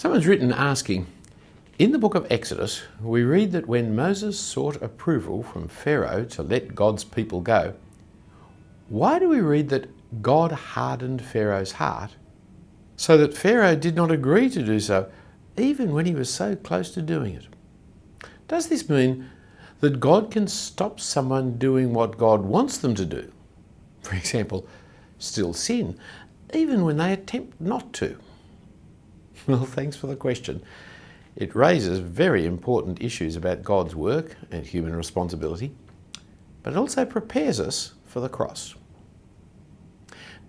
Someone's written asking, in the book of Exodus, we read that when Moses sought approval from Pharaoh to let God's people go, why do we read that God hardened Pharaoh's heart so that Pharaoh did not agree to do so, even when he was so close to doing it? Does this mean that God can stop someone doing what God wants them to do? For example, still sin, even when they attempt not to? Well, thanks for the question. It raises very important issues about God's work and human responsibility, but it also prepares us for the cross.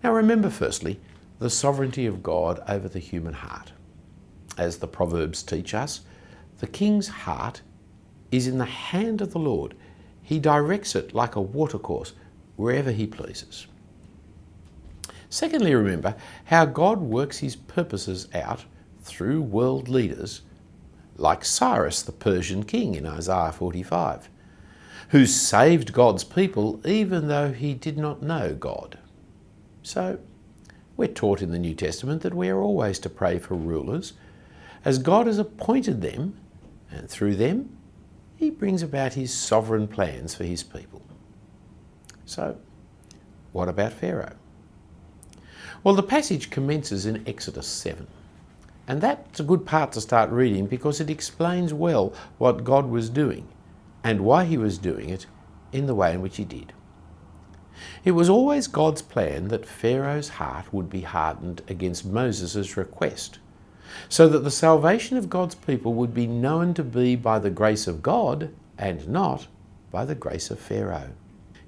Now remember, firstly, the sovereignty of God over the human heart. As the Proverbs teach us, the king's heart is in the hand of the Lord. He directs it like a watercourse wherever he pleases. Secondly, remember how God works his purposes out through world leaders like Cyrus, the Persian king in Isaiah 45, who saved God's people even though he did not know God. So, we're taught in the New Testament that we are always to pray for rulers, as God has appointed them, and through them, he brings about his sovereign plans for his people. So, what about Pharaoh? Well, the passage commences in Exodus 7. And that's a good part to start reading because it explains well what God was doing and why he was doing it in the way in which he did. It was always God's plan that Pharaoh's heart would be hardened against Moses' request, so that the salvation of God's people would be known to be by the grace of God and not by the grace of Pharaoh.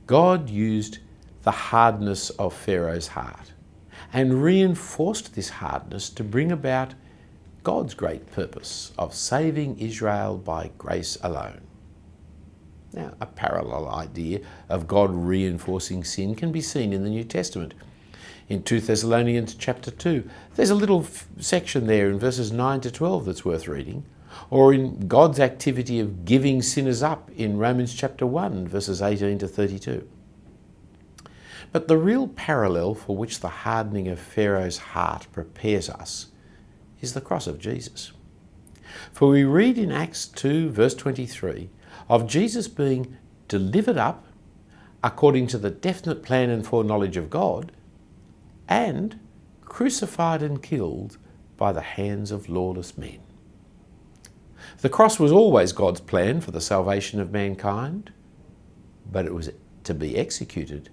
God used the hardness of Pharaoh's heart and reinforced this hardness to bring about God's great purpose of saving Israel by grace alone. Now, a parallel idea of God reinforcing sin can be seen in the New Testament. In 2 Thessalonians chapter 2, there's a little section there in verses 9 to 12 that's worth reading, or in God's activity of giving sinners up in Romans chapter 1, verses 18 to 32. But the real parallel for which the hardening of Pharaoh's heart prepares us is the cross of Jesus. For we read in Acts 2 verse 23 of Jesus being delivered up according to the definite plan and foreknowledge of God and crucified and killed by the hands of lawless men. The cross was always God's plan for the salvation of mankind, but it was to be executed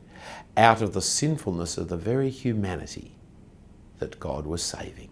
out of the sinfulness of the very humanity that God was saving.